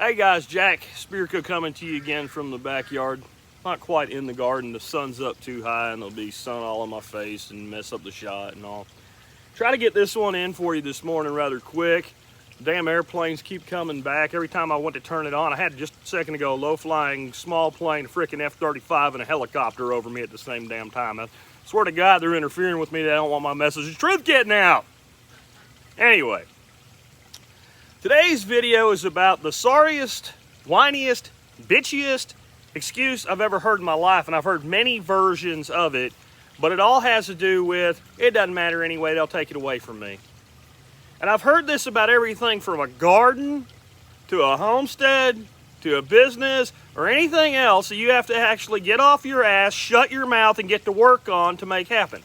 Hey guys, Jack Spearco coming to you again from the backyard. Not quite in the garden, the sun's up too high and there'll be sun all in my face and mess up the shot and all. Try to get this one in for you this morning rather quick. Damn airplanes keep coming back. Every time I went to turn it on, I had just a second ago, low-flying small plane, a frickin' F-35 and a helicopter over me at the same damn time. I swear to God, they're interfering with me. They don't want my message of truth getting out. Anyway. Today's video is about the sorriest, whiniest, bitchiest excuse I've ever heard in my life, and I've heard many versions of it, but it all has to do with, it doesn't matter anyway, they'll take it away from me. And I've heard this about everything from a garden, to a homestead, to a business, or anything else that you have to actually get off your ass, shut your mouth, and get to work on to make happen.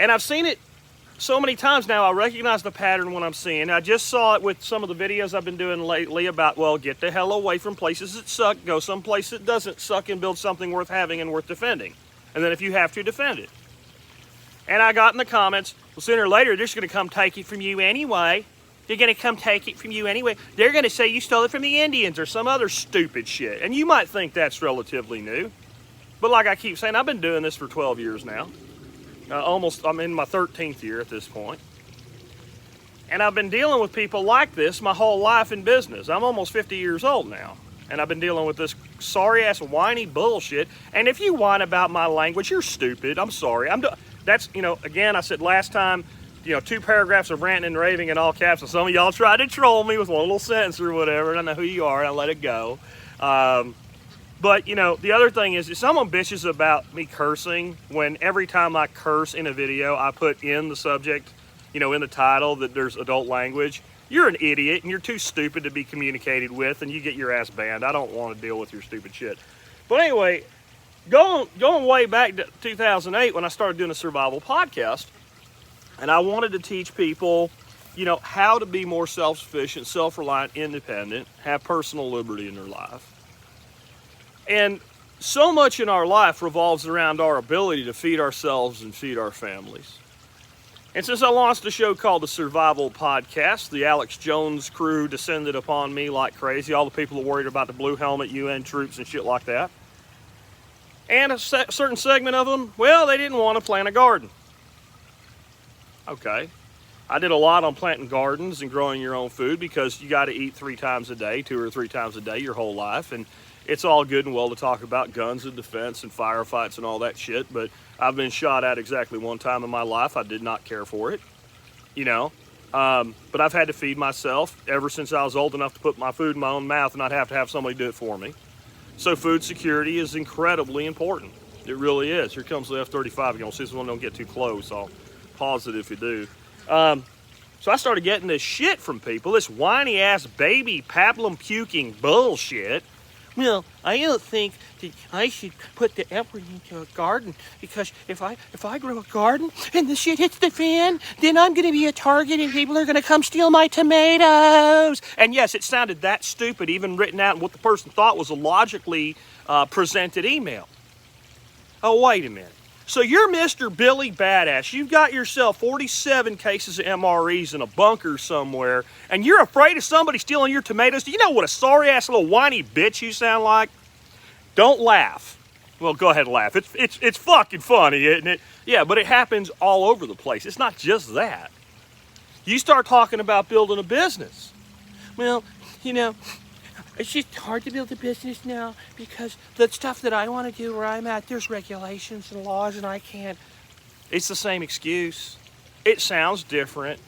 And I've seen it so many times now, I recognize the pattern when I'm seeing. I just saw it with some of the videos I've been doing lately about, well, get the hell away from places that suck, go someplace that doesn't suck and build something worth having and worth defending. And then if you have to, defend it. And I got in the comments, well, sooner or later, they're just going to come take it from you anyway. They're going to come take it from you anyway. They're going to say you stole it from the Indians or some other stupid shit. And you might think that's relatively new. But like I keep saying, I've been doing this for 12 years now. I'm in my 13th year at this point. And I've been dealing with people like this my whole life in business. I'm almost 50 years old now. And I've been dealing with this sorry-ass, whiny bullshit. And if you whine about my language, you're stupid. I'm sorry. That's, again, I said last time, 2 paragraphs of ranting and raving in all caps. And some of y'all tried to troll me with one little sentence or whatever. And I know who you are, and I let it go. But, the other thing is, if someone bitches about me cursing, when every time I curse in a video, I put in the subject, in the title that there's adult language, you're an idiot and you're too stupid to be communicated with and you get your ass banned. I don't want to deal with your stupid shit. But anyway, going way back to 2008 when I started doing a survival podcast, and I wanted to teach people, how to be more self-sufficient, self-reliant, independent, have personal liberty in their life. And so much in our life revolves around our ability to feed ourselves and feed our families. And since I launched a show called the Survival Podcast, the Alex Jones crew descended upon me like crazy. All the people who worried about the blue helmet, UN troops and shit like that. And a certain segment of them, well, they didn't want to plant a garden. Okay. I did a lot on planting gardens and growing your own food because you got to eat 3 times a day, 2 or 3 times a day your whole life. And it's all good and well to talk about guns and defense and firefights and all that shit, but I've been shot at exactly one time in my life. I did not care for it, but I've had to feed myself ever since I was old enough to put my food in my own mouth and not have to have somebody do it for me. So food security is incredibly important. It really is. Here comes the F-35. You're going to see this one don't get too close. I'll pause it if you do. So I started getting this shit from people, this whiny-ass baby pablum-puking bullshit. Well, I don't think that I should put the effort into a garden because if I grow a garden and the shit hits the fan, then I'm going to be a target and people are going to come steal my tomatoes. And yes, it sounded that stupid, even written out in what the person thought was a logically presented email. Oh, wait a minute. So you're Mr. Billy Badass. You've got yourself 47 cases of MREs in a bunker somewhere, and you're afraid of somebody stealing your tomatoes. Do you know what a sorry-ass little whiny bitch you sound like? Don't laugh. Well, go ahead and laugh. It's fucking funny, isn't it? Yeah, but it happens all over the place. It's not just that. You start talking about building a business. Well, it's just hard to build a business now because the stuff that I want to do where I'm at, there's regulations and laws and I can't. It's the same excuse. It sounds different.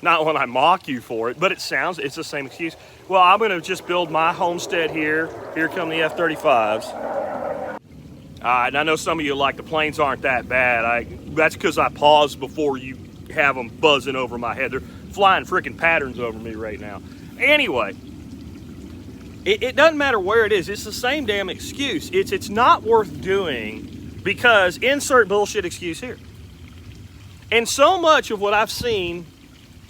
Not when I mock you for it, but it's the same excuse. Well, I'm going to just build my homestead here. Here come the F-35s. All right, and I know some of you like the planes aren't that bad. That's because I paused before you have them buzzing over my head. They're flying freaking patterns over me right now. Anyway. It doesn't matter where it is. It's the same damn excuse. It's not worth doing because insert bullshit excuse here. And so much of what I've seen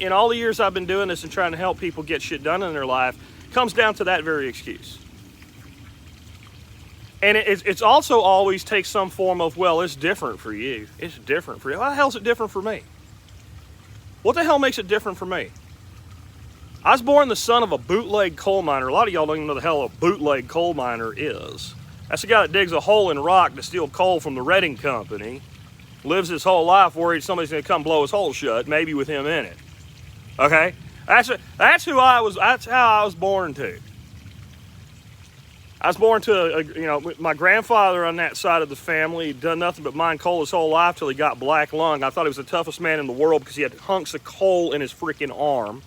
in all the years I've been doing this and trying to help people get shit done in their life comes down to that very excuse. And it's also always takes some form of, well, it's different for you. It's different for you. Why the hell is it different for me? What the hell makes it different for me? I was born the son of a bootleg coal miner. A lot of y'all don't even know the hell a bootleg coal miner is. That's the guy that digs a hole in rock to steal coal from the Redding Company. Lives his whole life worried somebody's going to come blow his hole shut, maybe with him in it. Okay? That's how I was born to. I was born to, my grandfather on that side of the family. He'd done nothing but mine coal his whole life till he got black lung. I thought he was the toughest man in the world because he had hunks of coal in his freaking arm.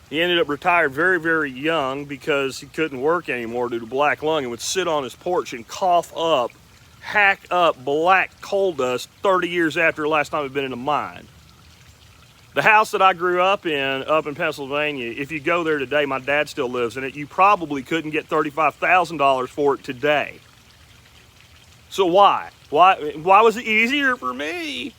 He ended up retired very, very young because he couldn't work anymore due to black lung and would sit on his porch and cough up, hack up black coal dust 30 years after the last time he'd been in a mine. The house that I grew up in Pennsylvania, if you go there today, my dad still lives in it, you probably couldn't get $35,000 for it today. So why? Why was it easier for me?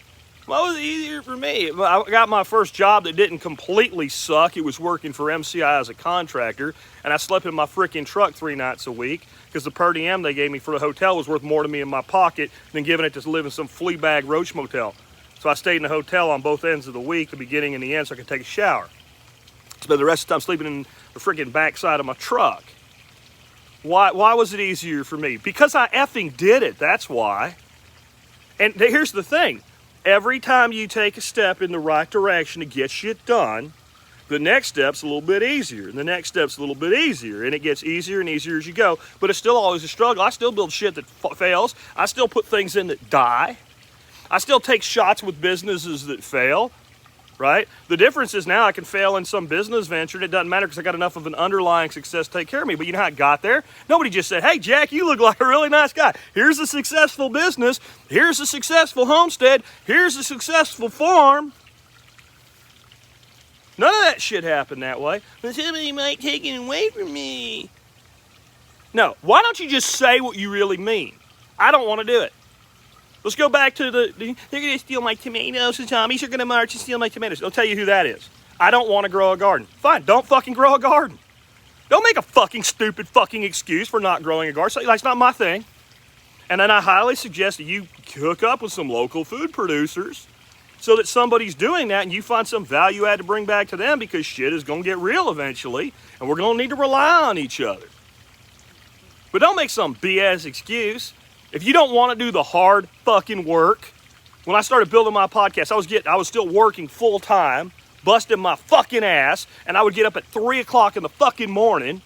Why was it easier for me? I got my first job that didn't completely suck. It was working for MCI as a contractor, and I slept in my freaking truck 3 nights a week because the per diem they gave me for the hotel was worth more to me in my pocket than giving it to live in some flea bag roach motel. So I stayed in the hotel on both ends of the week, the beginning and the end, so I could take a shower. Spent the rest of the time sleeping in the freaking backside of my truck. Why was it easier for me? Because I effing did it, that's why. And here's the thing. Every time you take a step in the right direction to get shit done, the next step's a little bit easier, and the next step's a little bit easier, and it gets easier and easier as you go. But it's still always a struggle. I still build shit that fails. I still put things in that die. I still take shots with businesses that fail, right? The difference is now I can fail in some business venture, and it doesn't matter because I got enough of an underlying success to take care of me. But you know how I got there? Nobody just said, hey, Jack, you look like a really nice guy. Here's a successful business. Here's a successful homestead. Here's a successful farm. None of that shit happened that way. But somebody might take it away from me. No, why don't you just say what you really mean? I don't want to do it. Let's go back to they're going to steal my tomatoes. The zombies are going to march and steal my tomatoes. I'll tell you who that is. I don't want to grow a garden. Fine, don't fucking grow a garden. Don't make a fucking stupid fucking excuse for not growing a garden. So that's not my thing. And then I highly suggest that you hook up with some local food producers so that somebody's doing that and you find some value add to bring back to them because shit is going to get real eventually and we're going to need to rely on each other. But don't make some BS excuse. If you don't want to do the hard fucking work, when I started building my podcast, I was still working full time, busting my fucking ass, and I would get up at 3 o'clock in the fucking morning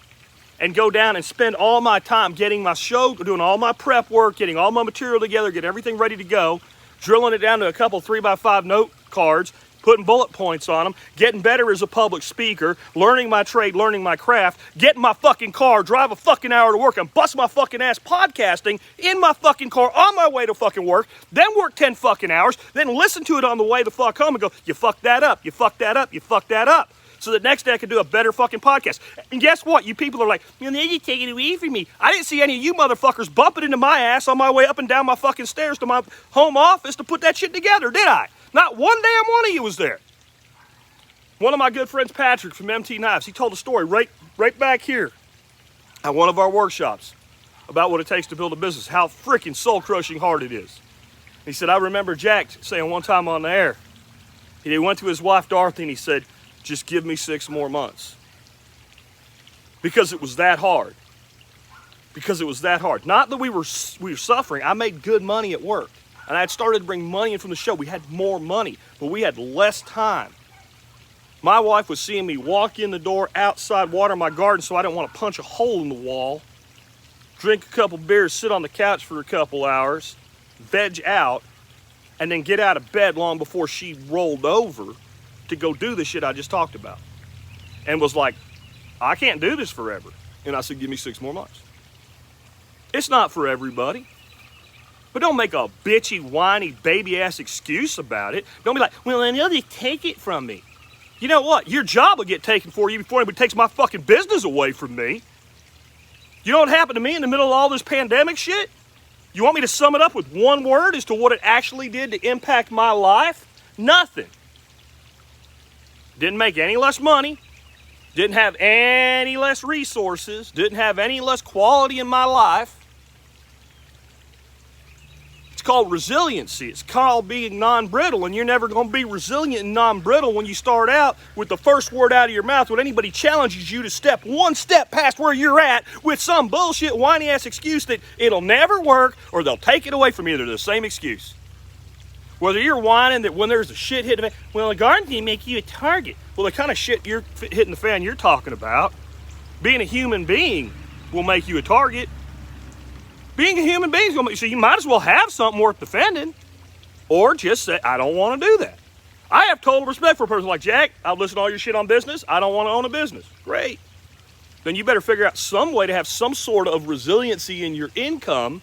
and go down and spend all my time getting my show, doing all my prep work, getting all my material together, getting everything ready to go, drilling it down to a couple 3x5 note cards, putting bullet points on them, getting better as a public speaker, learning my trade, learning my craft, getting my fucking car, drive a fucking hour to work, and bust my fucking ass podcasting in my fucking car on my way to fucking work, then work 10 fucking hours, then listen to it on the way the fuck home and go, you fucked that up, you fucked that up, you fucked that up. So the next day I could do a better fucking podcast. And guess what? You people are like, they just take it away from me. I didn't see any of you motherfuckers bumping into my ass on my way up and down my fucking stairs to my home office to put that shit together, did I? Not one damn one of you was there. One of my good friends, Patrick from MT Knives, he told a story right back here at one of our workshops about what it takes to build a business, how freaking soul-crushing hard it is. He said, I remember Jack saying one time on the air, he went to his wife, Dorothy, and he said, just give me 6 more months. Because it was that hard. Because it was that hard. Not that we were suffering. I made good money at work. And I had started to bring money in from the show. We had more money, but we had less time. My wife was seeing me walk in the door outside, water my garden so I didn't want to punch a hole in the wall, drink a couple beers, sit on the couch for a couple hours, veg out, and then get out of bed long before she rolled over to go do the shit I just talked about. And was like, I can't do this forever. And I said, give me 6 more months. It's not for everybody. But don't make a bitchy, whiny, baby-ass excuse about it. Don't be like, well, then they'll just take it from me. You know what? Your job will get taken for you before anybody takes my fucking business away from me. You know what happened to me in the middle of all this pandemic shit? You want me to sum it up with one word as to what it actually did to impact my life? Nothing. Didn't make any less money. Didn't have any less resources. Didn't have any less quality in my life. It's called resiliency. It's called being non-brittle, and you're never going to be resilient and non-brittle when you start out with the first word out of your mouth when anybody challenges you to step one step past where you're at with some bullshit whiny-ass excuse that it'll never work or they'll take it away from you. They're the same excuse. Whether you're whining that when there's a shit hitting the fan, well, a garden can make you a target. Well, the kind of shit you're hitting the fan you're talking about, being a human being will make you a target. Being a human being is going to make, so you might as well have something worth defending, or just say, I don't want to do that. I have total respect for a person like Jack. I've listened to all your shit on business. I don't want to own a business. Great. Then you better figure out some way to have some sort of resiliency in your income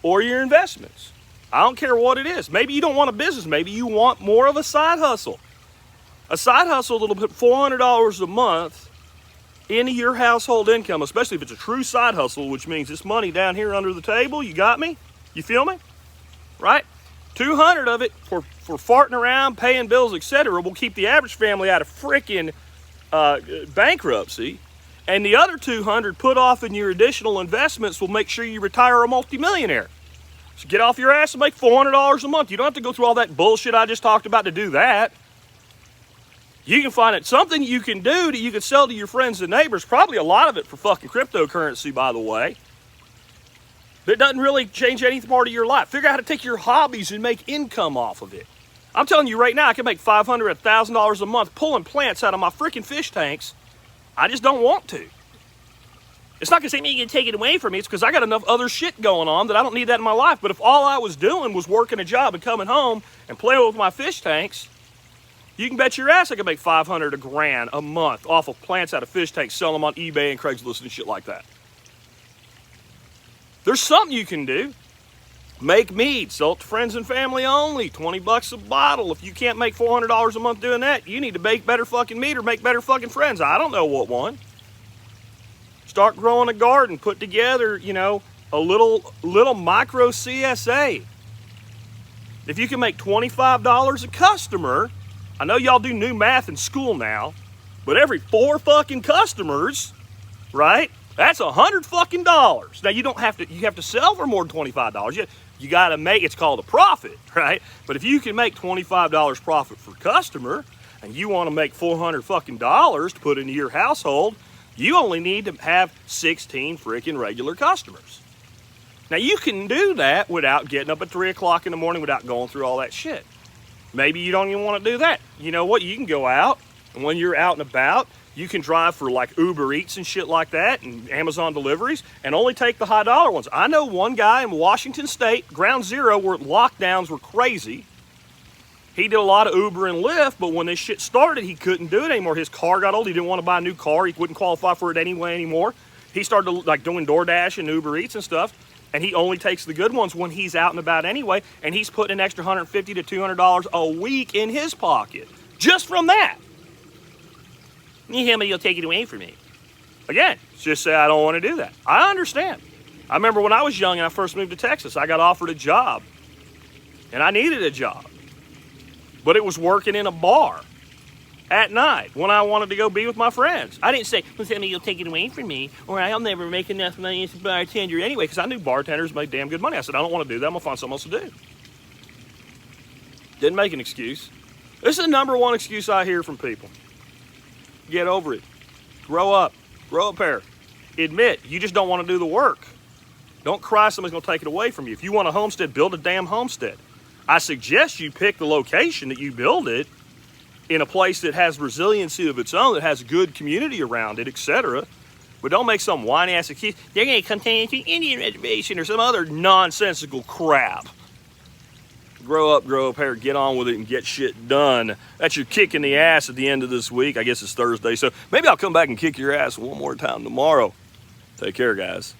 or your investments. I don't care what it is. Maybe you don't want a business. Maybe you want more of a side hustle. A side hustle that'll put $400 a month into your household income, especially if it's a true side hustle, which means this money down here under the table. You got me? You feel me? Right? 200 of it for farting around, paying bills, etc. will keep the average family out of freaking bankruptcy. And the other 200 put off in your additional investments will make sure you retire a multimillionaire. So get off your ass and make $400 a month. You don't have to go through all that bullshit I just talked about to do that. You can find it something you can do that you can sell to your friends and neighbors. Probably a lot of it for fucking cryptocurrency, by the way. That doesn't really change any part of your life. Figure out how to take your hobbies and make income off of it. I'm telling you right now, I can make $500, $1,000 a month pulling plants out of my freaking fish tanks. I just don't want to. It's not because you can take it away from me. It's because I got enough other shit going on that I don't need that in my life. But if all I was doing was working a job and coming home and playing with my fish tanks, you can bet your ass I can make $500, $1,000 a month off of plants out of fish tanks, selling them on eBay and Craigslist and shit like that. There's something you can do. Make mead, sell it to friends and family only, $20 a bottle. If you can't make $400 a month doing that, you need to bake better fucking mead or make better fucking friends. I don't know what one. Start growing a garden, put together, a little micro CSA. If you can make $25 a customer, I know y'all do new math in school now, but every 4 fucking customers, right? That's $100 fucking dollars. Now you have to sell for more than $25. You got to make, it's called a profit, right? But if you can make $25 profit per customer, and you want to make $400 fucking dollars to put into your household, you only need to have 16 freaking regular customers. Now you can do that without getting up at 3 o'clock in the morning, without going through all that shit. Maybe you don't even want to do that. You know what? You can go out, and when you're out and about, you can drive for like Uber Eats and shit like that and Amazon deliveries and only take the high dollar ones. I know one guy in Washington State, ground zero, where lockdowns were crazy. He did a lot of Uber and Lyft, but when this shit started, he couldn't do it anymore. His car got old. He didn't want to buy a new car. He wouldn't qualify for it anyway anymore. He started like doing DoorDash and Uber Eats and stuff. And he only takes the good ones when he's out and about anyway. And he's putting an extra $150 to $200 a week in his pocket just from that. You tell me you'll take it away from me. Again, just say I don't want to do that. I understand. I remember when I was young and I first moved to Texas, I got offered a job. And I needed a job. But it was working in a bar at night when I wanted to go be with my friends. I didn't say, well, tell me you'll take it away from me, or I'll never make enough money as a bartender anyway, because I knew bartenders made damn good money. I said, I don't want to do that. I'm going to find something else to do. Didn't make an excuse. This is the number one excuse I hear from people. Get over it. Grow up. Grow a pair. Admit, you just don't want to do the work. Don't cry somebody's going to take it away from you. If you want a homestead, build a damn homestead. I suggest you pick the location that you build it in a place that has resiliency of its own, that has good community around it, etc. But don't make some whiny ass excuse. They're going to come to an Indian reservation or some other nonsensical crap. Grow up, grow a pair, get on with it, and get shit done. That's your kick in the ass at the end of this week. I guess it's Thursday, so maybe I'll come back and kick your ass one more time tomorrow. Take care, guys.